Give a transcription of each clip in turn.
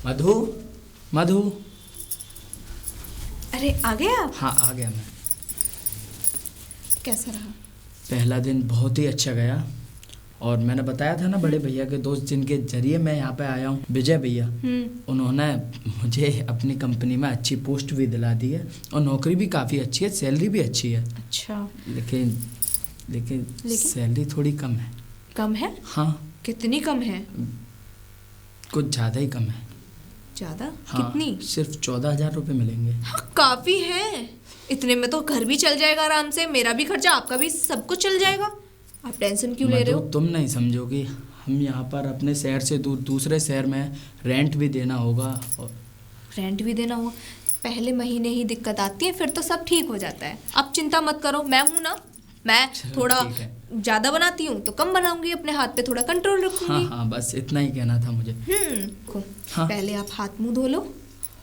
मधु, मधु। अरे आ गए आप? हाँ आ गया मैं। कैसा रहा? पहला दिन बहुत ही अच्छा गया। और मैंने बताया था ना बड़े भैया के दोस्त जिनके जरिए मैं यहाँ पे आया हूँ, विजय भैया, उन्होंने मुझे अपनी कंपनी में अच्छी पोस्ट भी दिला दी है और नौकरी भी काफ़ी अच्छी है, सैलरी भी अच्छी है। अच्छा। लेकिन लेकिन सैलरी थोड़ी कम है। कम है? हाँ। कितनी कम है? कुछ ज़्यादा ही कम है। ज़्यादा? हाँ, कितनी? सिर्फ 14,000 रुपये मिलेंगे। हाँ, काफ़ी है। इतने में तो घर भी चल जाएगा आराम से, मेरा भी खर्चा, आपका भी, सब कुछ चल जाएगा। आप टेंशन क्यों ले रहे हो? तुम नहीं समझोगी, हम यहाँ पर अपने शहर से दूर दूसरे शहर में रेंट भी देना होगा। और रेंट भी देना होगा? पहले महीने ही दिक्कत आती है, फिर तो सब ठीक हो जाता है। आप चिंता मत करो, मैं हूँ ना, मैं थोड़ा ज़्यादा बनाती हूँ तो कम बनाऊंगी, अपने हाथ पे थोड़ा कंट्रोल रखूंगी। हाँ हाँ, बस इतना ही कहना था मुझे। हाँ। पहले आप हाथ मुंह धो लो,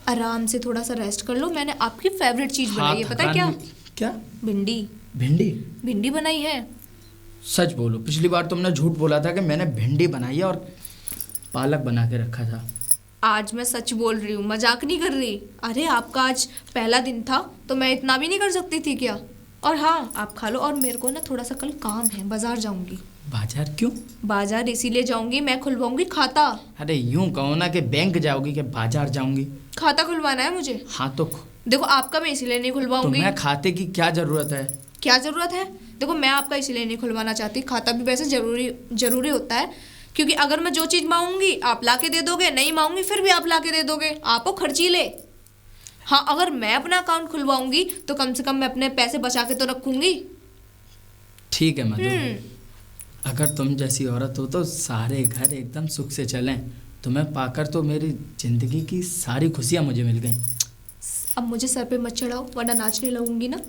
आराम से थोड़ा सा रेस्ट कर लो। मैंने आपकी फेवरेट चीज़ बनाई है, पता है क्या? क्या? भिंडी। भिंडी? भिंडी बनाई है। सच बोलो, पिछली बार तुमने झूठ बोला था कि मैंने भिंडी बनाई है और पालक बना के रखा था। आज मैं सच बोल रही हूँ, मजाक नहीं कर रही। अरे आपका आज पहला दिन था तो मैं इतना भी नहीं कर सकती थी क्या? और हाँ, आप खा लो। और मेरे को ना थोड़ा सा कल काम है, बाजार जाऊंगी। बाजार क्यों? बाजार इसीलिए जाऊंगी, मैं खुलवाऊंगी खाता। अरे यूं कहो ना कि बैंक जाओगी कि बाजार जाऊंगी। खाता खुलवाना है मुझे। हाँ तो देखो, आपका मैं इसीलिए नहीं खुलवाऊंगी। तो मैं खाते की क्या जरूरत है? क्या जरूरत है? देखो, मैं आपका इसीलिए नहीं खुलवाना चाहती। खाता भी वैसे जरूरी होता है, क्योंकि अगर मैं जो चीज़ मांगूंगी आप ला के दे दोगे, नहीं मांगूंगी फिर भी आप ला के दे दोगे। आप हो खर्चीले। हाँ, अगर मैं अपना अकाउंट खुलवाऊंगी तो कम से कम मैं अपने पैसे बचा के तो रखूंगी। ठीक है मधु, अगर तुम जैसी औरत हो तो सारे घर एकदम सुख से चलें। तुम्हें पाकर तो मेरी जिंदगी की सारी खुशियां मुझे मिल गई। अब मुझे सर पे मत चढ़ाओ, वरना नाचने लगूंगी ना।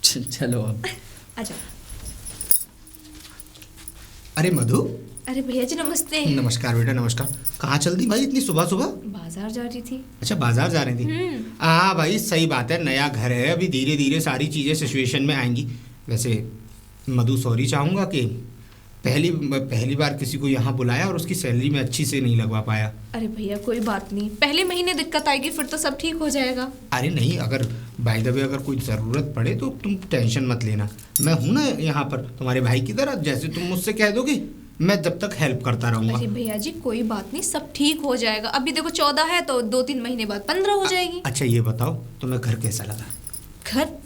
चलो अब। अच्छा। अरे मधु। अरे भैया जी नमस्ते। नमस्कार बेटा, नमस्कार। कहाँ चल दी भाई इतनी सुबह सुबह? बाजार जा रही थी। अच्छा, बाजार जा रही थी। हाँ भाई, सही बात है, नया घर है, अभी धीरे धीरे सारी चीज़ें सिचुएशन में आएंगी। वैसे मधु, सॉरी चाहूँगा कि पहली बार किसी को यहाँ बुलाया और उसकी सैलरी में अच्छी से नहीं लगवा पाया। अरे भैया कोई बात नहीं, पहले महीने दिक्कत आएगी, फिर तो सब ठीक हो जाएगा। अरे नहीं, अगर बाय द वे अगर कोई ज़रूरत पड़े तो तुम टेंशन मत लेना। मैं हूँ ना यहाँ पर तुम्हारे भाई की तरह, जैसे तुम मुझसे कह दोगी मैं जब तक हेल्प करता रहूँगा। अरे भैया जी कोई बात नहीं, सब ठीक हो जाएगा। अभी देखो 14 है तो 2-3 महीने बाद 15 हो जाएगी। अच्छा ये बताओ, तुम्हें घर कैसा लगा?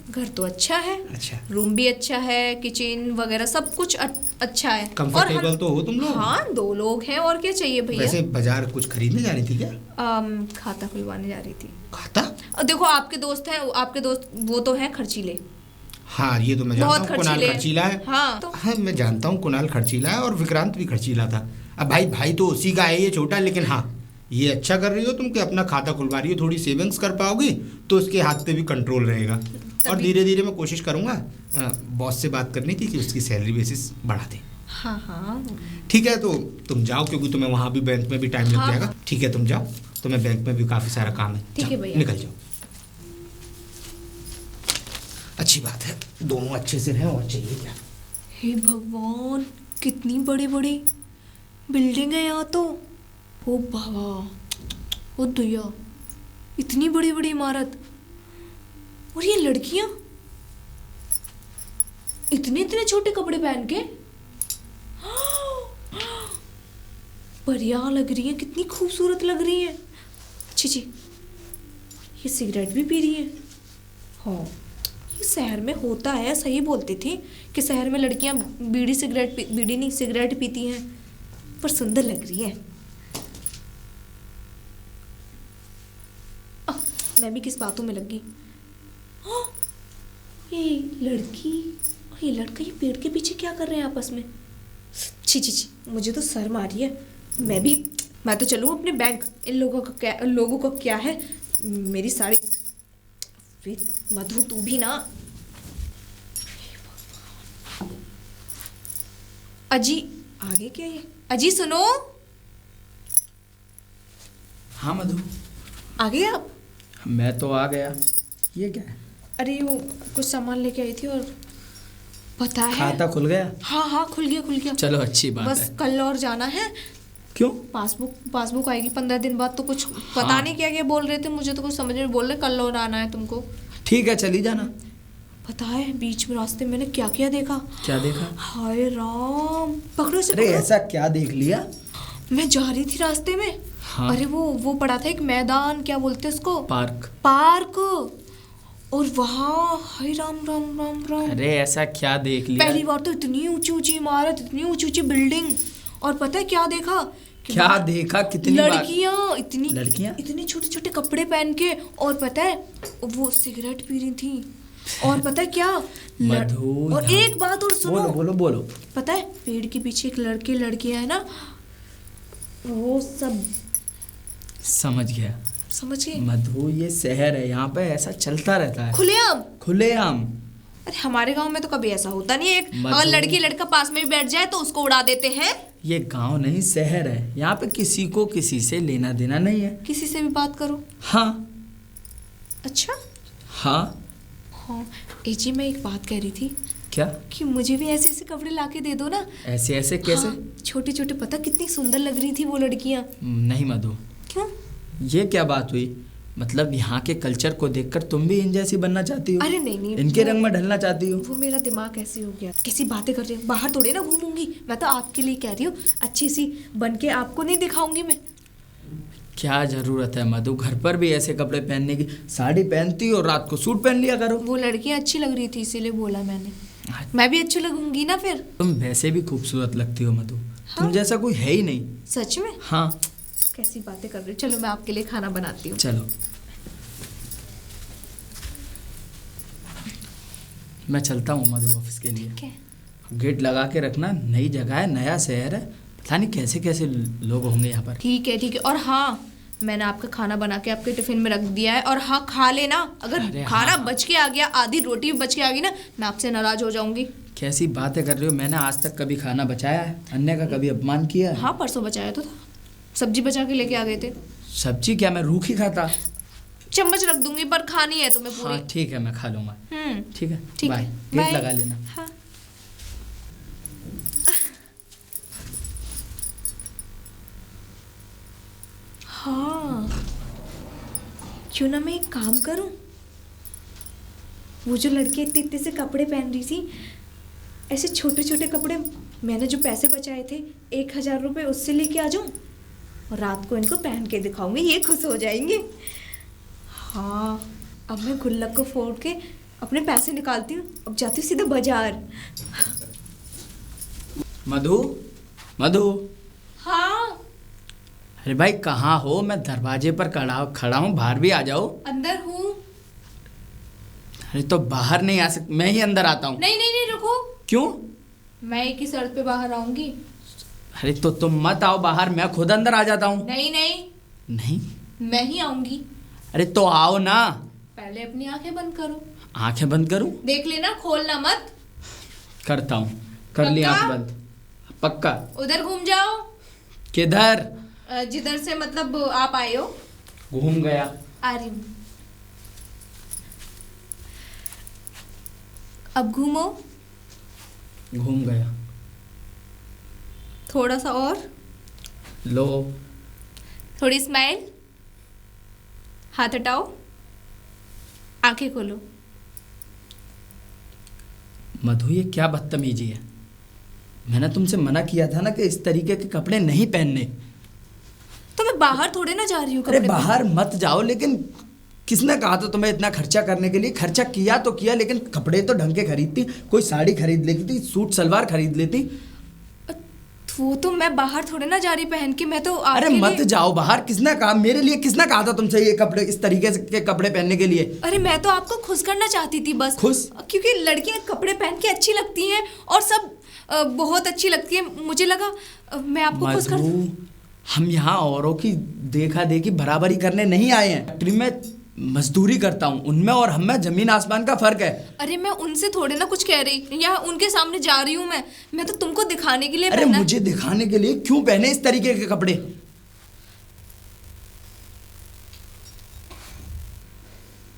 घर तो अच्छा है। अच्छा। रूम भी अच्छा है, किचन वगैरह सब कुछ अच्छा है। कंफर्टेबल तो हो तुम लोग? हाँ, 2 लोग हैं, और क्या चाहिए भैया। वैसे बाजार कुछ खरीदने जा रही थी क्या? खाता खुलवाने जा रही थी। खाता? देखो आपके दोस्त हैं, आपके दोस्त वो तो हैं खर्चीले। हाँ ये तो मैं जानता हूँ, कुणाल खर्चीला है। हाँ तो हाँ मैं जानता हूँ, कुणाल खर्चीला है और विक्रांत भी खर्चीला था। अब भाई तो उसी का है, ये छोटा। लेकिन हाँ, ये अच्छा कर रही हो तुम कि अपना खाता खुलवा रही हो, थोड़ी सेविंग्स कर पाओगी तो उसके हाथ पे भी कंट्रोल रहेगा। और धीरे धीरे मैं कोशिश करूँगा बॉस से बात करने की कि उसकी सैलरी बेसिस बढ़ा दे। हाँ हाँ ठीक है, तो तुम जाओ, क्योंकि तुम्हें वहाँ भी बैंक में भी टाइम लग जाएगा। ठीक है तुम जाओ, तुम्हें बैंक में भी काफ़ी सारा काम है। ठीक है भैया, निकल जाओ। अच्छी बात है, दोनों अच्छे से रहें, और चाहिए क्या। हे भगवान, कितनी बड़ी बड़ी बिल्डिंग है यहाँ तो। ओ बाबा, ओ दया, इतनी बड़ी बड़ी इमारत। और ये लड़कियां इतने इतने छोटे कपड़े पहन के परियां लग रही है, कितनी खूबसूरत लग रही है। छी, ये सिगरेट भी पी रही है। हाँ, ये शहर में होता है, सही बोलती थी कि शहर में लड़कियां बीड़ी नहीं सिगरेट पीती हैं, पर सुंदर लग रही है। मैं भी किस बातों में लग गई। ये लड़की और ये लड़का ये पेड़ के पीछे क्या कर रहे हैं आपस में? छी, मुझे तो शर्म आ रही है। मैं तो चलूँ अपने बैंक। इन लोगों का क्या है। मेरी साड़ी। मधु तू भी ना। अजी आगे क्या है? अजी सुनो। हाँ मधु, आ गए आप? मैं तो आ गया। ये क्या है? अरे वो कुछ सामान लेके आई थी और पता है खाता खुल गया? हाँ खुल गया। चलो अच्छी बात है। बस कल और जाना है क्यों? पासबुक आएगी 15 दिन बाद, तो कुछ पता हाँ। नहीं क्या क्या बोल रहे थे, मुझे तो कुछ समझ में बोल रहे कल लोन आना है तुमको। ठीक है चली जाना। पता है बीच में रास्ते मैंने क्या क्या देखा? क्या देखा? हाय राम, पकड़ो इसे, अरे पकड़ो। ऐसा क्या देख लिया? मैं जा रही थी रास्ते में। हाँ। अरे वो पड़ा था एक मैदान, क्या बोलते हैं उसको? पार्क। और वहाँ हाय राम राम राम राम, अरे ऐसा क्या देख लिया? पहली बार तो इतनी ऊंची ऊंची इमारत, इतनी ऊंची ऊंची बिल्डिंग। और पता है क्या देखा? कि क्या वहाँ देखा? कितनी बार? लड़कियां इतने छोटे छोटे कपड़े पहन के, और पता है वो सिगरेट पी रही थी। और पता है क्या? मधु, और यहाँ- एक बात और सुनो। बोलो। पता है पेड़ के पीछे एक लड़के लड़कियां है ना, वो सब समझ गया। समझ गए? मधु ये शहर है, यहाँ पे ऐसा चलता रहता है खुलेआम। खुलेआम। अरे हमारे गांव में तो कभी ऐसा होता नहीं है। मधु- अगर लड़की लड़का पास में भी बैठ जाए तो उसको उड़ा देते हैं। ये गांव नहीं शहर है, यहाँ पे किसी को किसी से लेना देना नहीं है। किसी से भी बात करो। हाँ। अच्छा। हाँ। हाँ जी, मैं एक बात कह रही थी क्या? कि मुझे भी ऐसे ऐसे कपड़े लाके दे दो ना। ऐसे ऐसे कैसे? हाँ, छोटे छोटे, पता कितनी सुंदर लग रही थी वो लड़कियां। नहीं मधु, क्यों? ये क्या बात हुई? मतलब यहाँ के कल्चर को देखकर तुम भी इन जैसी बनना चाहती हो? अरे नहीं, इनके रंग में ढलना चाहती हो? वो मेरा दिमाग ऐसे हो गया। कैसी बातें कर रही हूँ, बाहर थोड़े ना घूमूंगी मैं, तो आपके लिए कह रही हूँ, अच्छी सी बन के आपको नहीं दिखाऊंगी मैं। क्या जरूरत है मधु, घर पर भी ऐसे कपड़े पहनने की? साड़ी पहनती हो, रात को सूट पहन लिया करो। वो लड़कियां अच्छी लग रही थी इसीलिए बोला मैंने। मैं भी अच्छी लगूंगी ना फिर। तुम वैसे भी खूबसूरत लगती हो मधु। हाँ? तुम जैसा कोई है ही नहीं। सच में? हाँ। कैसी बातें कर रही हो। चलो मैं आपके लिए खाना बनाती हूँ। चलो मैं चलता हूँ मधु ऑफिस के लिए। ठीक है। गेट लगा के रखना, नई जगह है, नया शहर है, पता नहीं कैसे कैसे लोग होंगे यहाँ पर। ठीक है। और हाँ, मैंने आपका खाना बना के आपके टिफिन में रख दिया है, और हाँ खा लेना। अगर अरे खाना हाँ। बच के आ गया, आधी रोटी भी बच के आ गई ना, मैं आपसे नाराज हो जाऊंगी। कैसी बातें कर रही हो? मैंने आज तक कभी खाना बचाया है? अन्य का कभी अपमान किया है? हाँ परसों बचाया तो था, सब्जी बचा के लेके आ गए थे। सब्जी क्या मैं रूखी खाता? चम्मच रख दूंगी, पर खानी है तुम्हें पूरी। हाँ ठीक है, मैं खा लूँगा। ठीक है, ठीक बाय। है, गेट बाय। लगा लेना। हाँ। हाँ, क्यों ना मैं एक काम करूं, वो जो लड़की इतने इतने से कपड़े पहन रही थी, ऐसे छोटे छोटे कपड़े, मैंने जो पैसे बचाए थे 1000 रुपये, उससे लेके आ जाऊं और रात को इनको पहन के दिखाऊंगी, ये खुश हो जाएंगे। हाँ, अब मैं गुल्लक को फोड़ के अपने पैसे निकालती हूँ, अब जाती हूँ सीधा बाजार। मधु, मधु। हाँ। अरे भाई कहाँ हो? मैं दरवाजे पर खड़ा हूँ, बाहर भी आ जाओ। अंदर हूँ। अरे तो बाहर नहीं आ सकते, मैं ही अंदर आता हूँ। नहीं नहीं नहीं, रुको। क्यों? मैं एक ही शर्त पे बाहर आऊंगी। अरे तो तुम मत आओ बाहर, मैं खुद अंदर आ जाता हूँ। नहीं नहीं, नहीं? मैं ही आऊंगी। अरे तो आओ ना। पहले अपनी आंखें बंद करो। आंखें बंद करूं? देख लेना, खोलना मत। करता हूँ, कर ली पक्का? आंख बंद। पक्का। उधर घूम जाओ। किधर? जिधर से मतलब आप आए हो। घूम गया। आ रही हूँ। अब घूमो। घूम गया। थोड़ा सा और। लो। थोड़ी स्माइल। हाथ हटाओ, आंखें खोलो। मधु ये क्या बदतमीजी है? मैंने तुमसे मना किया था ना कि इस तरीके के कपड़े नहीं पहनने। तो मैं बाहर थोड़े ना जा रही हूँ अरे कपड़े बाहर मत जाओ, लेकिन किसने कहा था तुम्हें इतना खर्चा करने के लिए? खर्चा किया तो किया, लेकिन कपड़े तो ढंग के खरीदती, कोई साड़ी खरीद लेती, सूट सलवार खरीद लेती। वो तो मैं बाहर थोड़े ना जा रही पहन के, मैं तो अरे मत जाओ बाहर। किसने कहा? मेरे लिए किसने कहा था तुमसे ये कपड़े, इस तरीके के कपड़े पहनने के लिए? अरे मैं तो आपको खुश करना चाहती थी बस। खुश? क्योंकि लड़कियां कपड़े पहन के अच्छी लगती हैं और सब बहुत अच्छी लगती है। मुझे लगा मैं आपको खुश कर। हम यहाँ औरों की देखा देखी बराबरी करने नहीं आए हैं। फैक्ट्री में मजदूरी करता हूँ, उनमें और हम में जमीन आसमान का फर्क है। अरे मैं उनसे थोड़े ना कुछ कह रही, या उनके सामने जा रही हूँ मैं तो तुमको दिखाने के लिए। अरे मुझे दिखाने के लिए क्यों पहने इस तरीके के कपड़े?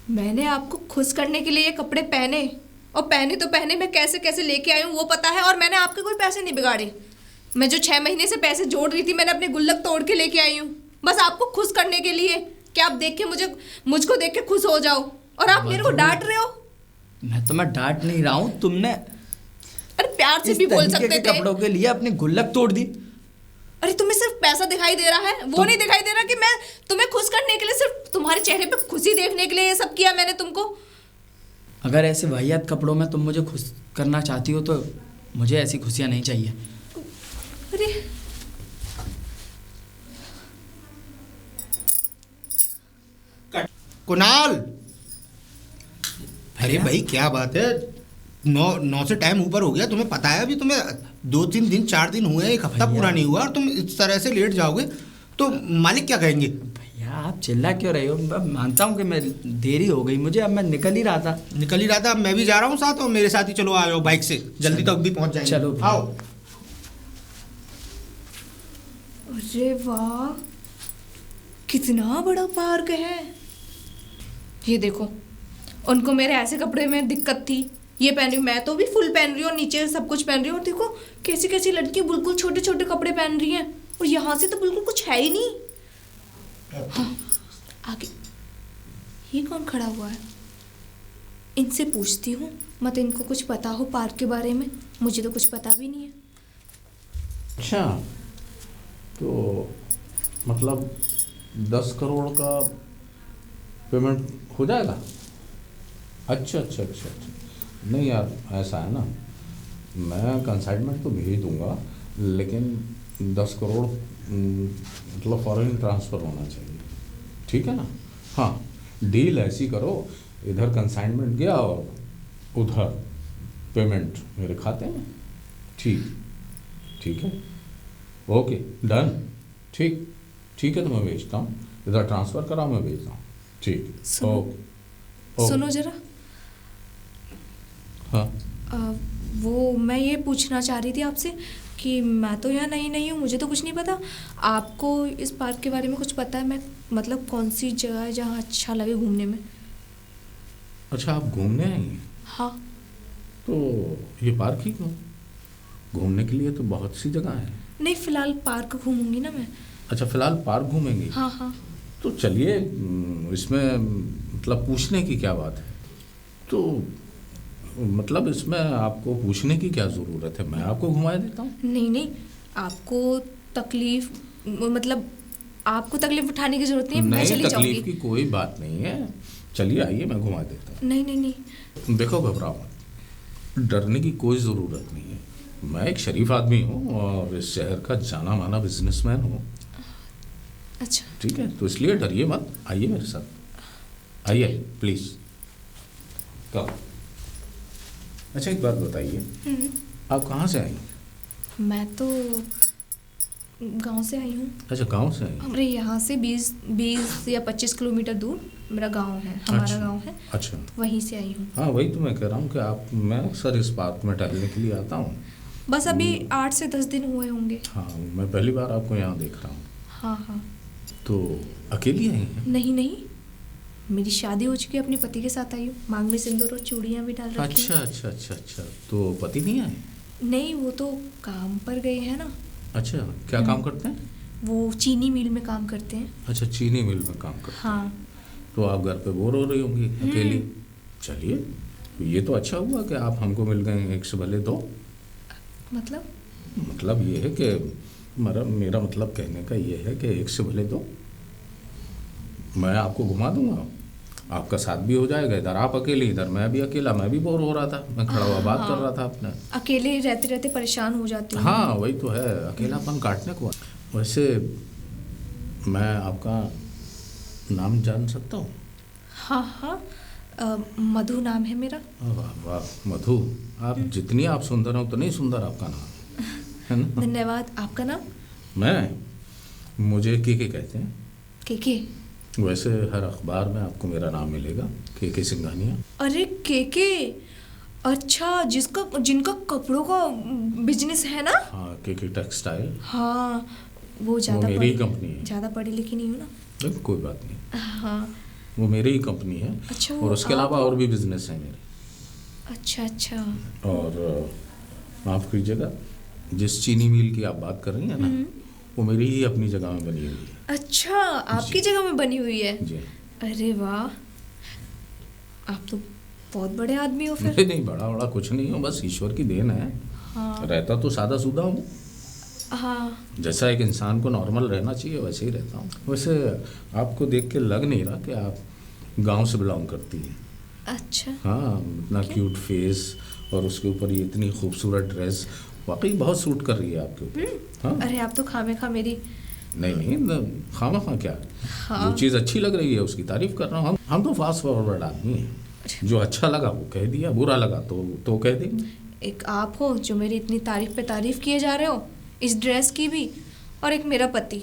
मैंने आपको खुश करने के लिए ये कपड़े पहने, और पहने तो पहने, मैं कैसे कैसे लेके आई हूँ वो पता है, और मैंने आपके कोई पैसे नहीं बिगाड़े। मैं जो 6 महीने से पैसे जोड़ रही थी, मैंने अपने गुल्लक तोड़ के लेके आई हूँ, बस आपको खुश करने के लिए कि आप देख के मुझको देख के खुश हो जाओ, और आप मेरे को डांट रहे हो। मैं तुम्हें डांट नहीं रहा हूँ, तुमने अरे प्यार से भी बोल सकते थे। कपड़ों के लिए अपनी गुल्लक तोड़ दी। अरे तुम्हें सिर्फ पैसा दिखाई दे रहा है, वो नहीं दिखाई दे रहा कि मैं तुम्हें खुश करने के लिए, सिर्फ तुम्हारे चेहरे पे खुशी देखने के लिए ये सब किया मैंने तुमको। अगर ऐसे वाहियात कपड़ों में तुम मुझे खुश करना चाहती हो तो मुझे ऐसी खुशियाँ नहीं चाहिए। अरे कुणाल, अरे भाई क्या बात है, 9 से टाइम ऊपर हो गया, तुम्हें पता है अभी तुम्हें 2-3 दिन 4 दिन हुए, एक हफ्ता पूरा नहीं हुआ और तुम इस तरह से लेट जाओगे तो मालिक क्या कहेंगे? भैया आप चिल्ला क्यों रहे हो? मैं मानता हूँ कि मैं देरी हो गई मुझे, अब मैं निकल ही रहा था। अब मैं भी जा रहा हूँ साथ, और मेरे साथ ही चलो, आ जाओ बाइक से, जल्दी तक भी पहुँच जाएंगे। चलो आओ। अरे वाह, कितना बड़ा पार्क है। ये देखो, उनको मेरे ऐसे कपड़े में दिक्कत थी, ये पहन रही हूँ, मैं तो भी फुल पहन रही हूँ, नीचे सब कुछ पहन रही हूँ। देखो कैसी कैसी लड़की बिल्कुल छोटे छोटे कपड़े पहन रही हैं, और यहाँ से तो बिल्कुल कुछ है ही नहीं। हाँ, आगे ये कौन खड़ा हुआ है? इनसे पूछती हूँ, मत इनको कुछ पता हो पार्क के बारे में, मुझे तो कुछ पता भी नहीं है। अच्छा, तो मतलब 10 करोड़ का पेमेंट हो जाएगा? अच्छा। नहीं यार, ऐसा है ना, मैं कंसाइनमेंट तो भेज दूंगा, लेकिन 10 करोड़ मतलब फॉरेन ट्रांसफ़र होना चाहिए, ठीक है ना? हाँ, डील ऐसी करो, इधर कंसाइनमेंट गया और उधर पेमेंट मेरे खाते में। ठीक है, ओके डन। ठीक है, तो मैं भेजता हूँ, इधर ट्रांसफ़र करा, मैं भेजता हूँ। ठीक, ओके। सुनो जरा। हाँ, वो मैं ये पूछना चाह रही थी आपसे कि मैं तो यहाँ नहीं हूँ, मुझे तो कुछ नहीं पता। आपको इस पार्क के बारे में कुछ पता है? मैं मतलब कौन सी जगह है जहाँ अच्छा लगे घूमने में? अच्छा, आप घूमने आई हैं? हाँ। तो ये पार्क ही क्यों, घूमने के लिए तो बहुत सी जगह है। नहीं, फिलहाल पार्क घूमूंगी ना मैं। अच्छा, फिलहाल पार्क घूमेंगी? हाँ। तो चलिए, इसमें मतलब पूछने की क्या बात है? तो मतलब इसमें आपको पूछने की क्या ज़रूरत है, मैं आपको घुमा देता हूँ। नहीं, आपको तकलीफ मतलब आपको तकलीफ उठाने की जरूरत नहीं है, मैं चली जाऊंगी। तकलीफ की कोई बात नहीं है, चलिए आइए, मैं घुमा देता हूँ। नहीं। देखो, घबराओ मत, डरने की कोई ज़रूरत नहीं है। मैं एक शरीफ आदमी हूँ और इस शहर का जाना माना बिजनेसमैन हूँ। अच्छा, ठीक है, तो इसलिए डरिए मत, आइए मेरे साथ, आइए प्लीज़, कब। अच्छा, एक बात बताइए, आप कहाँ से आई? मैं तो गांव से आई हूँ। अच्छा, गांव से आई? हमारे यहाँ से 20 या 25 किलोमीटर दूर मेरा गांव है, हमारा गांव है। अच्छा, वहीं से आई हूँ। हाँ, वही तो मैं कह रहा हूँ कि मैं अक्सर इस पार्क में टहलने के लिए आता हूँ। बस अभी 8 से 10 दिन हुए होंगे। हाँ, मैं पहली बार आपको यहाँ देख रहा हूँ। हाँ। तो अकेली आई हैं? नहीं, मेरी शादी हो चुकी है, अपने पति के साथ आई हूँ, मांग में सिंदूर और चूड़ियाँ भी डाल रखी हैं। अच्छा, तो पति नहीं आए? नहीं, वो तो काम पर गए हैं ना। अच्छा, क्या काम करते हैं? वो चीनी मिल में काम करते हैं। अच्छा, चीनी मिल में काम करते हैं। हाँ। तो आप घर पे बोर हो रही होंगी अकेली। चलिए, ये तो अच्छा हुआ कि आप हमको मिल गए, एक से भले दो। मतलब ये है कि मेरा मतलब कहने का ये है कि एक से भले दो, मैं आपको घुमा दूंगा, आपका साथ भी हो जाएगा, इधर आप अकेली, इधर मैं भी अकेला, मैं भी बोर हो रहा था, मैं खड़ा हुआ बात कर रहा था अपने। अकेले रहते रहते परेशान हो जाती हूँ। हाँ, वही तो है, अकेलापन काटने को। वैसे मैं आपका नाम जान सकता हूँ? हाँ, मधु नाम है मेरा। वाह मधु, आप जितनी आप सुंदर हो उतनी सुंदर आपका नाम है ना। धन्यवाद। आपका नाम? मुझे के कहते हैं। के? वैसे हर अखबार में आपको मेरा नाम मिलेगा, के सिंघानिया। अरे के, अच्छा, जिनका कपड़ों का बिजनेस है ना। हाँ, के टेक्सटाइल। हाँ, वो मेरी ही कंपनी है। ज़्यादा पढ़ी लिखी नहीं हूँ ना। कोई बात नहीं। हाँ, वो मेरी ही कंपनी है। अच्छा, और उसके अलावा और भी बिजनेस है मेरे। अच्छा। और माफ़ कीजिएगा, जिस चीनी मिल की आप बात कर रही हैं ना, वो मेरी ही अपनी जगह में बनी हुई है। अच्छा, आपकी जगह में बनी हुई है? जी। अरे वाह, आप तो बहुत बड़े आदमी हो फिर। नहीं, बड़ा बड़ा कुछ नहीं हो, बस ईश्वर की देन है। हाँ रहता तो सादा सूदा हूँ, हाँ। जैसा एक इंसान को नॉर्मल रहना चाहिए वैसे ही रहता हूँ। वैसे आपको देख के लग नहीं रहा कि आप गांव से बिलोंग करती हैं। अच्छा। हाँ, इतना क्यूट फेस और उसके ऊपर ये इतनी खूबसूरत ड्रेस वाकई बहुत सूट कर रही है आपके ऊपर। हाँ। अरे आप तो खामेखा मेरी। नहीं, खामा खा क्या, हाँ। जो चीज़ अच्छी लग रही है उसकी तारीफ कर रहा हूँ। हम तो फास्ट फॉरवर्ड आदमी हैं, जो अच्छा लगा वो कह दिया, बुरा लगा तो कह देंगे। एक आप हो जो मेरी इतनी तारीफ पे तारीफ किए जा रहे हो, इस ड्रेस की भी, और एक मेरा पति।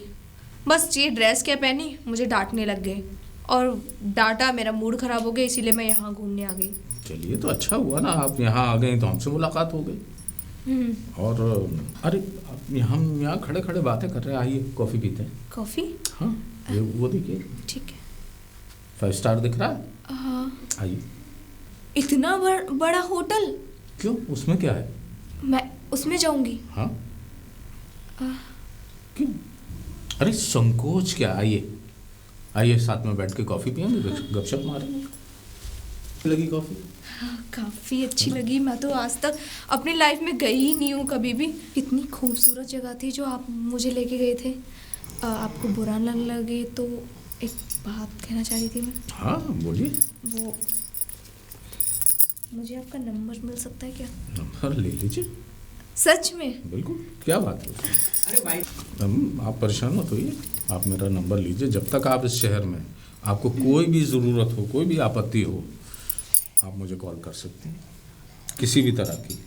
बस ये ड्रेस क्या पहनी, मुझे डांटने लग गए और डांटा, मेरा मूड खराब हो गया, इसीलिए मैं यहाँ घूमने आ गई। चलिए तो अच्छा हुआ ना, आप यहाँ आ गए तो हमसे मुलाकात हो गई। और अरे हम यहाँ खड़े खड़े बातें कर रहे हैं, आइए कॉफ़ी पीते हैं। कॉफ़ी? हाँ, ये वो देखिए, ठीक है। 5 स्टार दिख रहा है। हाँ। आइए। इतना बड़ा होटल? क्यों, उसमें क्या है? मैं उसमें जाऊंगी। हाँ, क्यों? अरे संकोच क्या, आइए साथ में बैठ के कॉफ़ी पियेंगे, गपशप मारेंगे। लगी कॉफ़ी? काफ़ी अच्छी लगी। मैं तो आज तक अपनी लाइफ में गई ही नहीं हूँ कभी भी। इतनी खूबसूरत जगह थी जो आप मुझे लेके गए थे। आपको बुरा न लगे तो एक बात कहना चाह रही थी मैं। हाँ बोलिए। वो मुझे आपका नंबर मिल सकता है क्या? नंबर ले लीजिए। सच में? बिल्कुल, क्या बात है। अरे भाई आप परेशान मत होइए, आप मेरा नंबर लीजिए। जब तक आप इस शहर में आपको कोई भी ज़रूरत हो, कोई भी आपत्ति हो, आप मुझे कॉल कर सकते हैं, किसी भी तरह की।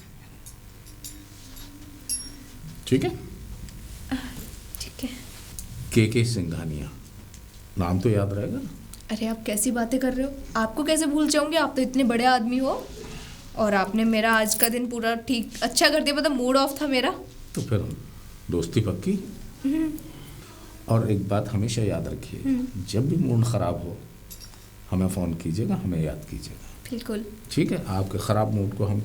ठीक है? ठीक है। के सिंघानिया, नाम तो याद रहेगा ना? अरे आप कैसी बातें कर रहे हो, आपको कैसे भूल जाऊंगी, आप तो इतने बड़े आदमी हो। और आपने मेरा आज का दिन पूरा ठीक अच्छा कर दिया, मतलब मूड ऑफ था मेरा। तो फिर दोस्ती पक्की। और एक बात हमेशा याद रखिए, जब भी मूड ख़राब हो हमें फ़ोन कीजिएगा, हमें याद कीजिएगा। बिल्कुल। ठीक है? आपके ख़राब मूड को हम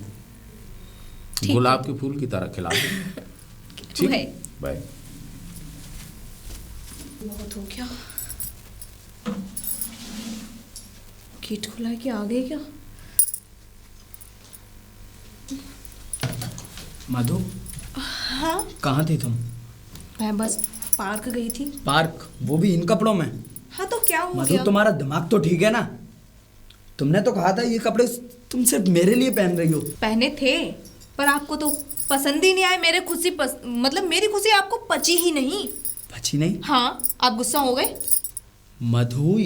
गुलाब के फूल की तरह खिला देंगे। ठीक है? बाय। बहुत हो गया। गेट खुला है कि आ गए क्या? मधु, हाँ? कहाँ थी तुम? मैं बस पार्क गई थी। पार्क? वो भी इन कपड़ों में? हाँ तो क्या हो मधु, गया? तुम्हारा दिमाग तो ठीक है ना? तुमने तो कहा था ये कपड़े तुम सिर्फ मेरे लिए पहन रही हो। पहने थे, पर आपको तो पसंद ही नहीं आए। मेरे खुशी मतलब मेरी खुशी आपको पची ही नहीं। पची नहीं? हाँ, आप गुस्सा हो गए। मधु,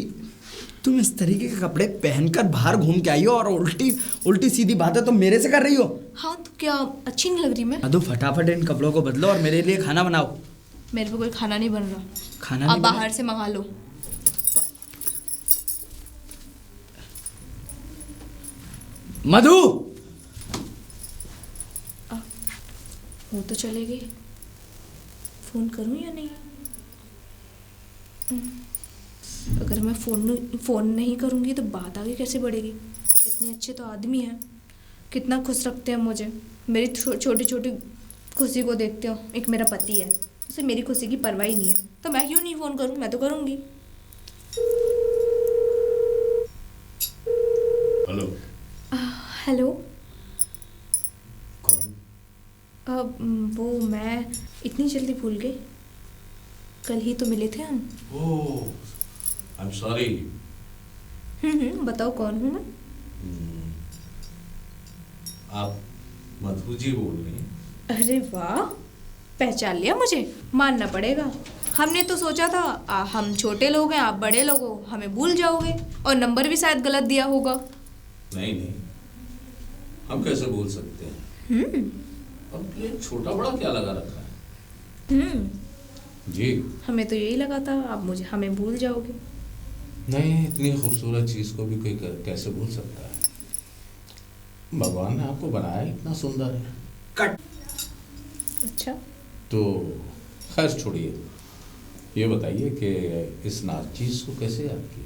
तुम इस तरीके के कपड़े पहनकर बाहर घूम के आई हो और उल्टी सीधी बातें तुम मेरे से कर रही हो। हाँ तो क्या अच्छी नहीं लग रही मैं? मधु, फटाफट इन कपड़ों को बदलो और मेरे लिए खाना बनाओ। मेरे पे कोई खाना नहीं बन रहा। खाना आप नहीं बाहर से मंगा लो। मधु, वो तो चले गए, फोन करूं या नहीं? अगर मैं फोन नहीं करूंगी तो बात आगे कैसे बढ़ेगी? इतने अच्छे तो आदमी हैं, कितना खुश रखते हैं मुझे, मेरी छोटी छोटी खुशी को देखते हो। एक मेरा पति है, उसे मेरी खुशी की परवाह ही नहीं है, तो मैं क्यों नहीं फ़ोन करूं? मैं तो करूंगी। हेलो। हेलो। कौन? वो मैं इतनी जल्दी भूल गई, कल ही तो मिले थे हम। ओह, आई एम सॉरी। बताओ कौन हूँ मैं? आप मधु जी बोल रही हैं? अरे वाह, पहचान लिया मुझे, मानना पड़ेगा। हमने तो सोचा था हम छोटे लोग हैं, आप बड़े लोग हो, हमें भूल जाओगे, और नंबर भी शायद गलत दिया होगा। नहीं, हम कैसे बोल सकते हैं? अब ये छोटा बड़ा क्या लगा रखा है? जी, हमें तो यही लगा था आप हमें भूल जाओगे। नहीं, इतनी खूबसूरत चीज़ को भी कोई कैसे भूल सकता है? भगवान ने आपको बनाया इतना सुंदर है। कट। अच्छा, तो खैर छोड़िए, ये बताइए कि इस नाचीज़ को कैसे याद किया?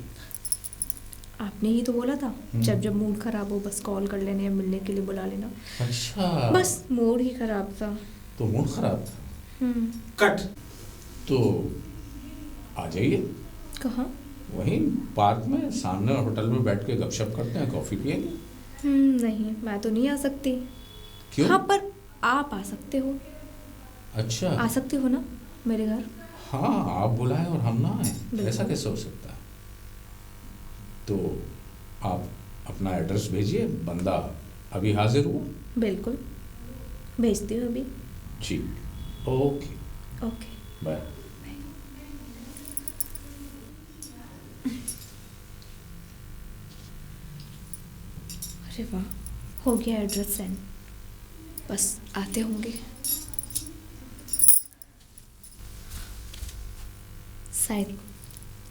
आपने ही तो बोला था जब मूड खराब हो बस कॉल कर लेने या मिलने के लिए बुला लेना। अच्छा, बस मूड ही खराब था। तो मूड खराब था। कट। तो आ जाइए, कहाँ? वहीं पार्क में सामने होटल में बैठ के गपशप करते हैं, कॉफ़ी पियेंगे। नहीं, मैं तो नहीं आ सकती। क्यों? हाँ, पर आप आ सकते हो। अच्छा, आ सकते हो ना मेरे घर? हाँ, आप बुलाएं और हम ना आए, बिल्कुल। ऐसा कैसे हो सकता है? तो आप अपना एड्रेस भेजिए, बंदा अभी हाजिर हुआ। बिल्कुल, भेजती हूँ अभी। जी, ओके, ओके। बाय। अरे वाह, हो गया एड्रेस सेंड। बस आते होंगे, शायद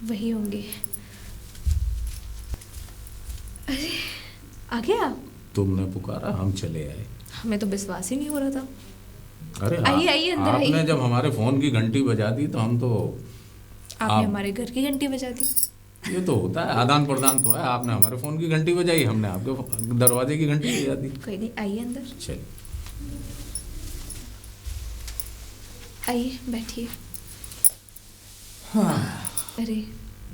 वही होंगे। अरे आ गया? तुमने पुकारा, हम चले आए। हमें तो विश्वास ही नहीं हो रहा था। अरे आइए, आइए, अंदर आपने आइए। जब हमारे फोन की घंटी बजा दी तो हम तो आपने हमारे घर की घंटी बजा दी। ये तो होता है, आदान प्रदान तो है। आपने हमारे फोन की घंटी बजाई, हमने आपके दरवाजे की घंटी बजा दी। कोई नहीं, आइए अंदर, चलिए। आइए बैठिए। हाँ। अरे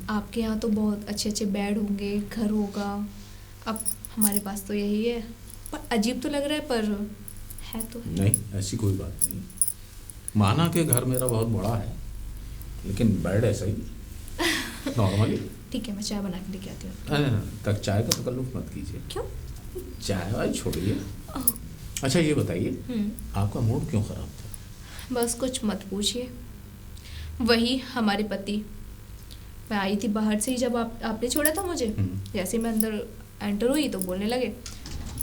आपके यहाँ तो बहुत अच्छे अच्छे बेड होंगे, घर होगा। अब हमारे पास तो यही है, पर अजीब तो लग रहा है, पर है तो है। नहीं, ऐसी कोई बात नहीं। माना कि घर मेरा बहुत बड़ा है, लेकिन बेड ऐसा ही नॉर्मली। ठीक है, मैं चाय बना के लेके आती हूँ। तक चाय का तकल्लुफ मत कीजिए। क्यों? चाय वाय छोड़िए। अच्छा ये बताइए, आपका मूड क्यों खराब था? बस कुछ मत पूछिए, वही हमारे पति। मैं आई थी बाहर से ही, जब आपने छोड़ा था मुझे, जैसे मैं अंदर एंटर हुई तो बोलने लगे,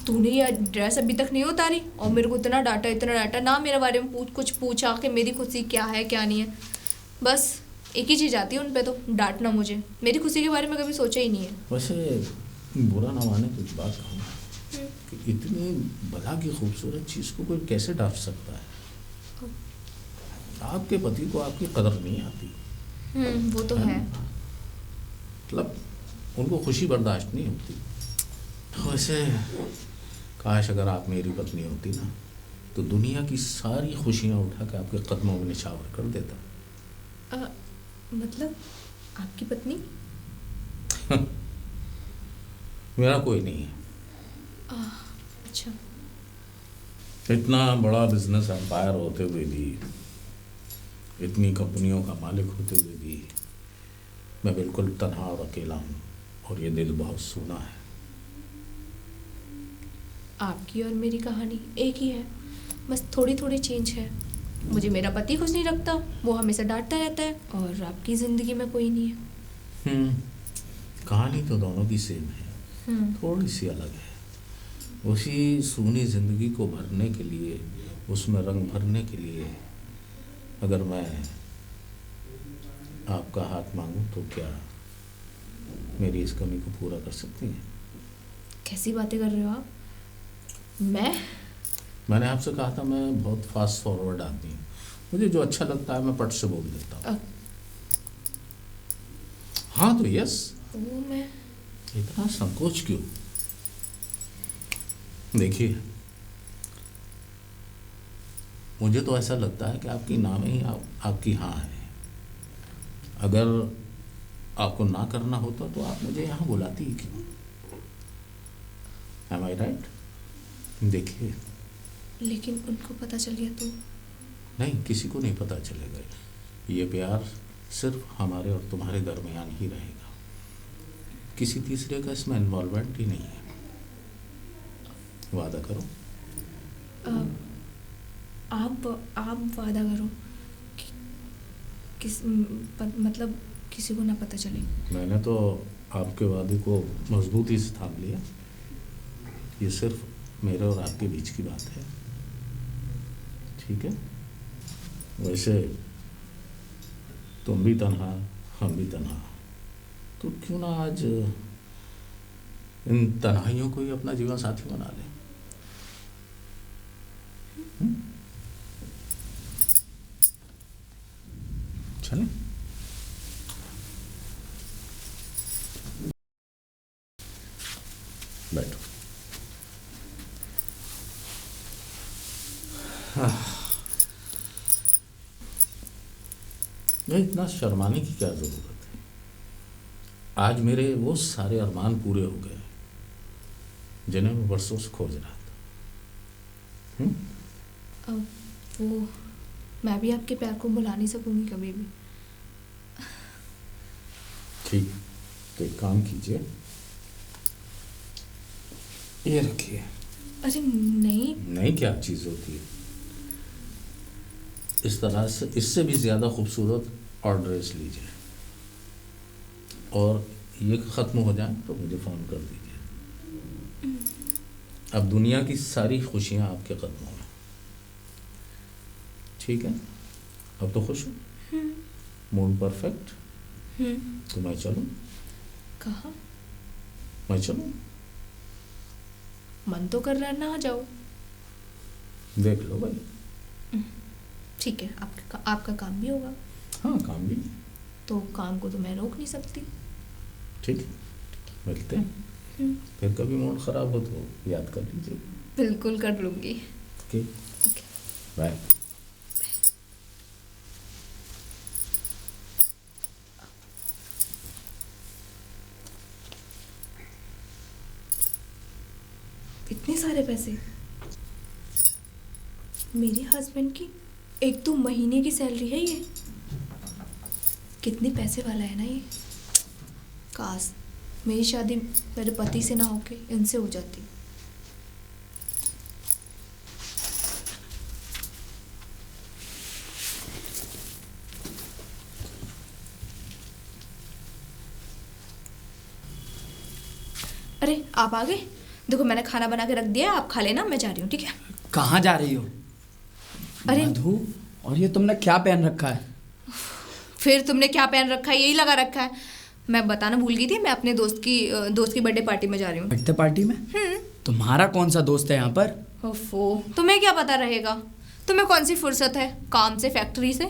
तूने ये ड्रेस अभी तक नहीं उतारी, और मेरे को इतना डांटा ना, मेरे बारे में कुछ पूछा कि मेरी खुशी क्या है क्या नहीं है। बस एक ही चीज़ आती है उन पे, तो डांटना मुझे। मेरी खुशी के बारे में कभी सोचा ही नहीं है। वैसे बुरा ना माने, कुछ बात कहूँ कि इतनी भला की खूबसूरत चीज़ को कोई कैसे डांट सकता है? आपके पति को आपकी कदर नहीं आती। वो तो है। मतलब उनको खुशी बर्दाश्त नहीं होती। वैसे काश अगर आप मेरी पत्नी होती ना, तो दुनिया की सारी खुशियाँ उठा के आपके कदमों में निछावर कर देता। मतलब आपकी पत्नी? मेरा कोई नहीं है। अच्छा। इतना बड़ा बिजनेस एम्पायर होते हुए भी, इतनी कंपनियों का मालिक होते हुए भी, मैं बिल्कुल तन्हा और अकेला हूँ, और ये दिल बहुत सूना है। आपकी और मेरी कहानी एक ही है, बस थोड़ी थोड़ी चेंज है। मुझे मेरा पति खुश नहीं रखता, वो हमेशा डांटता रहता है, और आपकी ज़िंदगी में कोई नहीं है। कहानी तो दोनों की सेम है, थोड़ी सी अलग है। उसी सूनी ज़िंदगी को भरने के लिए, उसमें रंग भरने के लिए अगर मैं आपका हाथ मांगूं तो क्या मेरी इस कमी को पूरा कर सकती हैं? कैसी बातें कर रहे हो आप? मैंने आपसे कहा था मैं बहुत फास्ट फॉरवर्ड आदमी हूँ। मुझे जो अच्छा लगता है मैं पट से बोल देता हूँ। हाँ तो यस। वो मैं इतना संकोच क्यों? देखिए, मुझे तो ऐसा लगता है कि आपकी ना में ही आपकी हाँ है। अगर आपको ना करना होता तो आप मुझे यहाँ बुलाती ही क्यों? Am I right? देखिए, लेकिन उनको पता चल गया तो? नहीं, किसी को नहीं पता चलेगा। ये प्यार सिर्फ हमारे और तुम्हारे दरमियान ही रहेगा, किसी तीसरे का इसमें इन्वॉल्वमेंट ही नहीं है। वादा करो। आप वादा करो कि मतलब किसी को ना पता चले। मैंने तो आपके वादे को मजबूती से थाम लिया। ये सिर्फ मेरे और आपके बीच की बात है, ठीक है? वैसे तुम भी तन्हा, हम भी तन्हा, तो क्यों ना आज इन तन्हाइयों को ही अपना जीवन साथी बना लें। चलें? बैठो। नहीं, इतना शर्माने की क्या ज़रूरत है। आज मेरे वो सारे अरमान पूरे हो गए जिन्हें मैं बरसों से खोज रहा था। अब वो मैं भी आपके प्यार को भुला नहीं सकूंगी कभी भी। ठीक, तो एक काम कीजिए, ये रखिए। अरे नहीं। नहीं, क्या चीज़ होती है। इस तरह से इससे भी ज़्यादा खूबसूरत और ड्रेस लीजिए, और ये ख़त्म हो जाए तो मुझे फ़ोन कर दीजिए। अब दुनिया की सारी खुशियाँ आपके कदमों में। ठीक है, अब तो खुश हो, मूड परफेक्ट। तो मैं चलूँ? कहाँ? मैं चलूँ? मन तो कर रहा है ना, आ जाओ। देख लो भाई। ठीक है, आपका काम भी होगा। हाँ, काम भी। तो काम को तो मैं रोक नहीं सकती। ठीक है, मिलते हैं। फिर कभी मूड ख़राब हो तो याद कर लीजिए। बिल्कुल कर लूँगी। Okay, bye. इतने सारे पैसे मेरे हस्बैंड की 1-2 महीने की सैलरी है ये। कितने पैसे वाला है ना ये। काश मेरी शादी मेरे पति से ना होके इनसे हो जाती। अरे आप आ गए। देखो मैंने खाना बना के रख दिया है, आप खा लेना, मैं जा रही हूँ। ठीक है? कहाँ जा रही हो? अरे मधु, और ये तुमने क्या पहन रखा है? फिर तुमने क्या पहन रखा है? यही लगा रखा है। मैं बताना भूल गई थी, मैं अपने दोस्त की बर्थडे पार्टी में जा रही हूँ। बर्थडे पार्टी में? तुम्हारा कौन सा दोस्त है यहाँ पर? ओफो, तुम्हें क्या पता रहेगा? तुम्हें कौन सी फुर्सत है काम से, फैक्ट्री से?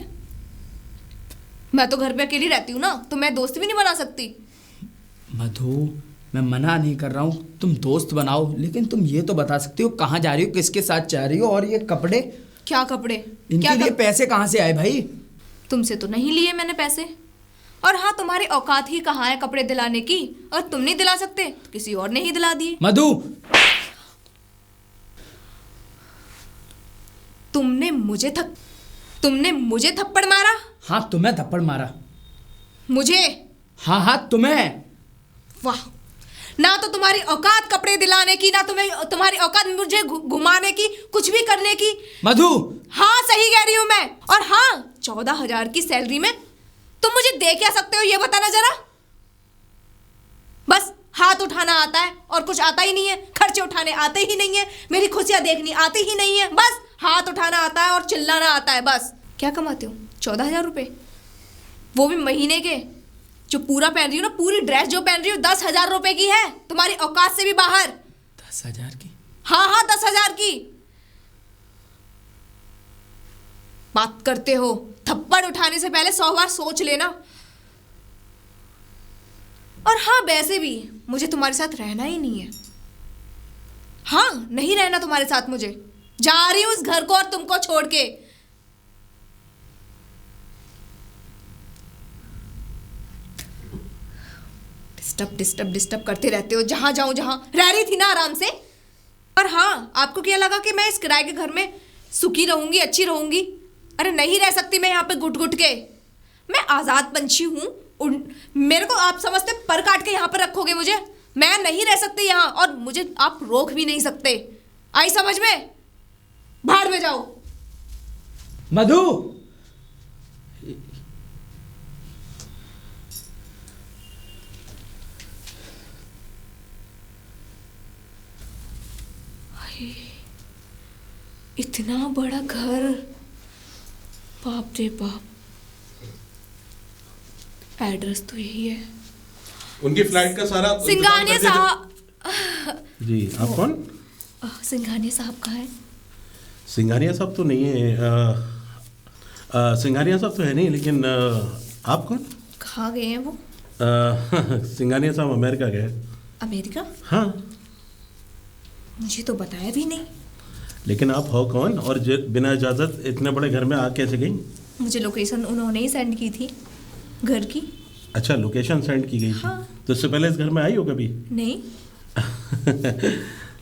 मैं तो घर पे अकेली रहती हूँ ना, तो मैं दोस्त भी नहीं बना सकती। मधु, मैं मना नहीं कर रहा हूँ, तुम दोस्त बनाओ, लेकिन तुम ये तो बता सकती हो कहाँ जा रही हो, किसके साथ जा रही हो, और ये कपड़े? क्या कपड़े? इनके लिए पैसे कहाँ से आए भाई? तुमसे तो नहीं लिए मैंने पैसे। और हाँ, तुम्हारी औकात ही कहाँ है कपड़े दिलाने की, और तुम नहीं दिला सकते तो किसी और ने ही दिला दिए। मधु, तुमने मुझे थप्पड़ मारा? हाँ तुम्हें थप्पड़ मारा। मुझे? हाँ तुम्हें। वाह, ना तो तुम्हारी औकात कपड़े दिलाने की, ना तुम्हारी औकात मुझे घुमाने की, कुछ भी करने की। मधु, हाँ सही कह रही हूँ मैं। और हाँ, 14,000 की सैलरी में तुम मुझे दे क्या सकते हो, ये बताना जरा। बस हाथ उठाना आता है और कुछ आता ही नहीं है, खर्चे उठाने आते ही नहीं है, मेरी खुशियां देखनी आती ही नहीं है। बस हाथ उठाना आता है और चिल्लाना आता है, बस। क्या कमाते हो? 14,000 रुपये, वो भी महीने के। जो पूरा पहन रही हो ना, पूरी ड्रेस जो पहन रही हो 10,000 रुपए की है, तुम्हारी औकात से भी बाहर। 10,000 की? हाँ 10,000 की बात करते हो। थप्पड़ उठाने से पहले 100 बार सोच लेना। और हाँ, वैसे भी मुझे तुम्हारे साथ रहना ही नहीं है। हाँ, नहीं रहना तुम्हारे साथ मुझे। जा रही हूँ इस घर को और तुमको छोड़ के। डिस्टर्ब करते रहते हो। जहां जाऊं, जहां रह रही थी ना आराम से। और हाँ, आपको क्या लगा कि मैं इस किराए के घर में सुखी रहूंगी, अच्छी रहूंगी? अरे नहीं रह सकती मैं यहाँ पे घुट घुट के। मैं आजाद पंछी हूँ। मेरे को आप समझते पर काट के यहाँ पर रखोगे मुझे? मैं नहीं रह सकती यहाँ, और मुझे आप रोक भी नहीं सकते। आई समझ में? भाड़ में जाओ। मधु, इतना बड़ा घर, बाप रे बाप। एड्रेस तो यही है। उनकी फ्लाइट का सारा सिंघानिया साहब। जी, आप कौन? सिंघानिया साहब कहाँ है? सिंघानिया साहब तो नहीं है। सिंघानिया साहब तो है नहीं, लेकिन आप कौन? कहाँ गए हैं वो? सिंघानिया साहब अमेरिका गए। अमेरिका? हाँ। मुझे तो बताया भी नहीं। लेकिन आप हो कौन, और बिना इजाज़त इतने बड़े घर में आ कैसे गई? मुझे लोकेशन उन्होंने ही सेंड की थी घर की। अच्छा, लोकेशन सेंड की गई थी। हाँ। तो इससे पहले इस घर में आई हो कभी? नहीं।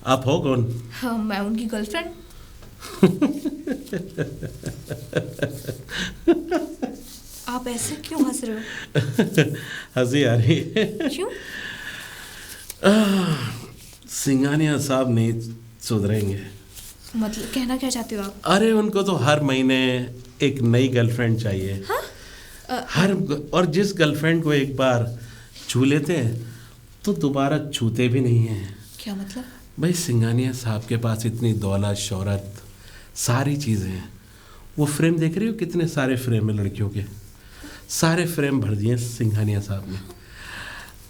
आप हो कौन? हाँ, मैं उनकी गर्लफ्रेंड। आप ऐसे क्यों हंस रहे हो? हंसी आ रही है। क्यों? सिंघानिया साहब नहीं सुधरेंगे। मतलब कहना क्या चाहते हो आप? अरे उनको तो हर महीने एक नई गर्लफ्रेंड चाहिए। हाँ? और जिस गर्लफ्रेंड को एक बार छू लेते हैं तो दोबारा छूते भी नहीं हैं। क्या मतलब? भाई सिंघानिया साहब के पास इतनी दौलत शोहरत सारी चीज़ें हैं। वो फ्रेम देख रही हो, कितने सारे फ्रेम है लड़कियों के, सारे फ्रेम भर दिए सिंघानिया साहब ने,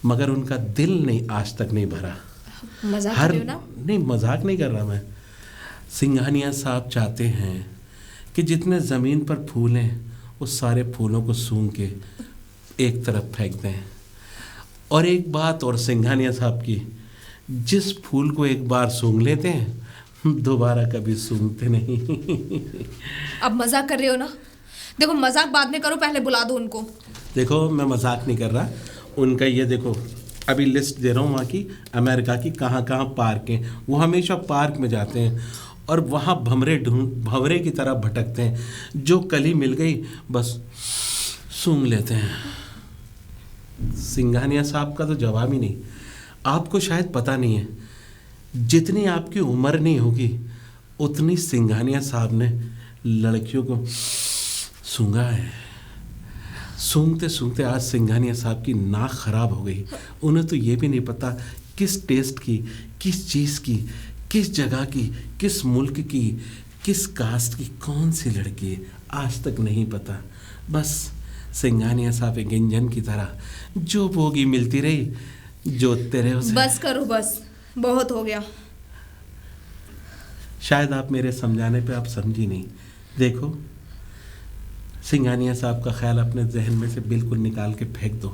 मगर उनका दिल नहीं, आज तक नहीं भरा। मजाक कर रहे हो ना? नहीं, मजाक नहीं कर रहा मैं। सिंघानिया साहब चाहते हैं कि जितने ज़मीन पर फूल हैं उस सारे फूलों को सूंघ के एक तरफ फेंक दें। और एक बात और सिंघानिया साहब की, जिस फूल को एक बार सूंघ लेते हैं दोबारा कभी सूंघते नहीं। अब मजाक कर रहे हो ना? देखो मजाक बाद में करो, पहले बुला दो उनको। देखो मैं मजाक नहीं कर रहा। उनका ये देखो, अभी लिस्ट दे रहा हूँ वहाँ की, अमेरिका की कहाँ कहाँ पार्क हैं। वो हमेशा पार्क में जाते हैं और वहाँ भंवरे की तरह भटकते हैं। जो कली मिल गई बस सूंघ लेते हैं। सिंघानिया साहब का तो जवाब ही नहीं। आपको शायद पता नहीं है, जितनी आपकी उम्र नहीं होगी उतनी सिंघानिया साहब ने लड़कियों को सूंघा है। सूंघते सूंघते आज सिंघानिया साहब की नाक खराब हो गई। उन्हें तो ये भी नहीं पता किस टेस्ट की, किस चीज़ की, किस जगह की, किस मुल्क की, किस कास्ट की कौन सी लड़की है, आज तक नहीं पता। बस सिंघानिया साहब एक इंजन की तरह जो बोगी मिलती रही जोतते रहे उसे। बस करो, बस बहुत हो गया। शायद आप मेरे समझाने पे आप समझी नहीं। देखो सिंघानिया साहब का ख्याल अपने जहन में से बिल्कुल निकाल के फेंक दो,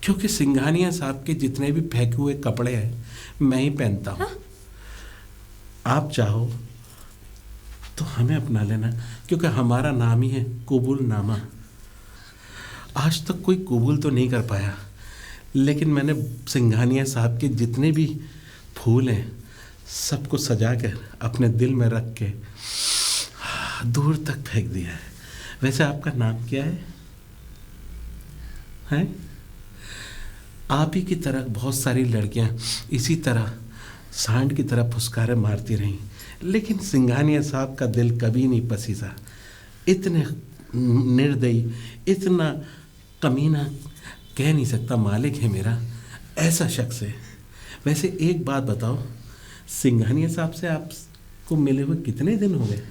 क्योंकि सिंघानिया साहब के जितने भी फेंके हुए कपड़े हैं मैं ही पहनता हूँ। आप चाहो तो हमें अपना लेना, क्योंकि हमारा नाम ही है कबूल नामा। आज तक कोई कबूल तो नहीं कर पाया, लेकिन मैंने सिंघानिया साहब के जितने भी फूल हैं सबको सजा कर अपने दिल में रख के दूर तक फेंक दिया है। वैसे आपका नाम क्या है? हैं? आप ही की तरह बहुत सारी लड़कियां इसी तरह सांड की तरह फुसकारे मारती रहीं, लेकिन सिंघानिया साहब का दिल कभी नहीं पसीजा। इतने निर्दयी, इतना कमीना कह नहीं सकता मालिक है मेरा, ऐसा शख्स है। वैसे एक बात बताओ, सिंघानिया साहब से आपको मिले हुए कितने दिन हो गए?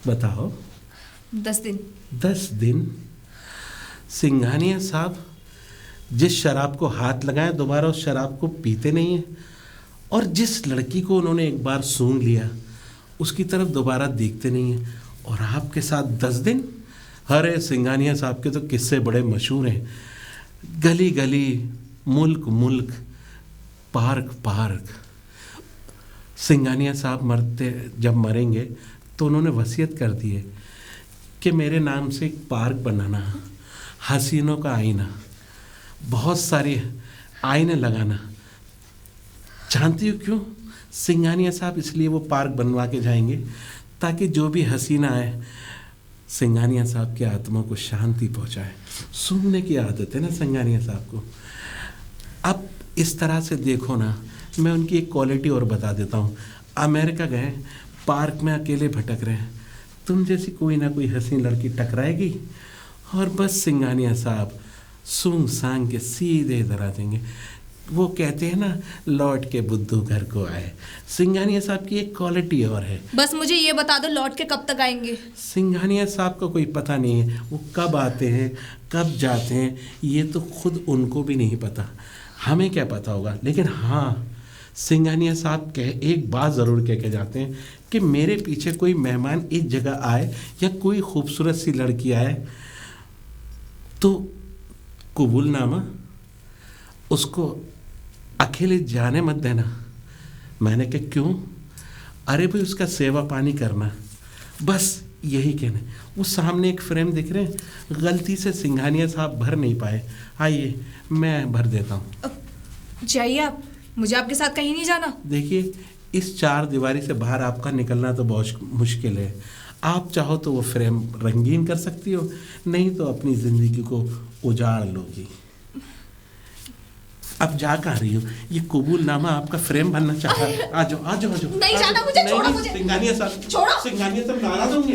बताओ। 10 दिन। 10 दिन? सिंघानिया साहब जिस शराब को हाथ लगाए दोबारा उस शराब को पीते नहीं हैं, और जिस लड़की को उन्होंने एक बार सूंघ लिया उसकी तरफ दोबारा देखते नहीं हैं, और आपके साथ 10 दिन? अरे सिंघानिया साहब के तो किस्से बड़े मशहूर हैं। गली गली, मुल्क मुल्क, पार्क पार्क। सिंघानिया साहब जब मरेंगे तो उन्होंने वसीयत कर दी है कि मेरे नाम से एक पार्क बनाना, हसीनों का आईना, बहुत सारे आईने लगाना। जानती हो क्यों? सिंघानिया साहब इसलिए वो पार्क बनवा के जाएंगे ताकि जो भी हसीना आए सिंघानिया साहब की आत्मा को शांति पहुंचाए। सूंघने की आदत है ना सिंघानिया साहब को। अब इस तरह से देखो ना, मैं उनकी एक क्वालिटी और बता देता हूँ। अमेरिका गए, पार्क में अकेले भटक रहे हैं, तुम जैसी कोई ना कोई हसीन लड़की टकराएगी और बस सिंघानिया साहब सूंघ सांग के सीधे इधर आ जाएंगे। वो कहते हैं ना, लौट के बुद्धू घर को आए। सिंघानिया साहब की एक क्वालिटी और है। बस मुझे ये बता दो, लौट के कब तक आएंगे? सिंघानिया साहब का कोई पता नहीं है, वो कब आते हैं कब जाते हैं ये तो खुद उनको भी नहीं पता, हमें क्या पता होगा। लेकिन हाँ, सिंघानिया साहब एक बात ज़रूर कह के जाते हैं कि मेरे पीछे कोई मेहमान इस जगह आए या कोई खूबसूरत सी लड़की आए तो कबूलनामा उसको अकेले जाने मत देना। मैंने कहा क्यों? अरे भाई उसका सेवा पानी करना, बस यही कहने, वो सामने एक फ्रेम दिख रहे हैं, गलती से सिंघानिया साहब भर नहीं पाए। आइए मैं भर देता हूँ। जाइए आप, मुझे आपके साथ कहीं नहीं जाना। देखिए, इस चार दीवारी से बाहर आपका निकलना तो बहुत मुश्किल है। आप चाहो तो वो फ्रेम रंगीन कर सकती हो, नहीं तो अपनी ज़िंदगी को उजाड़ लोगी। अब जा कहाँ रही हो? ये कबूलनामा आपका फ्रेम बनना चाहता है। आ जाओ आ जाओ आ जाओ। नहीं जाना मुझे, छोड़ो मुझे। सिंघानिया साहब, छोड़ो। सिंघानिया साहब नाराज होंगे।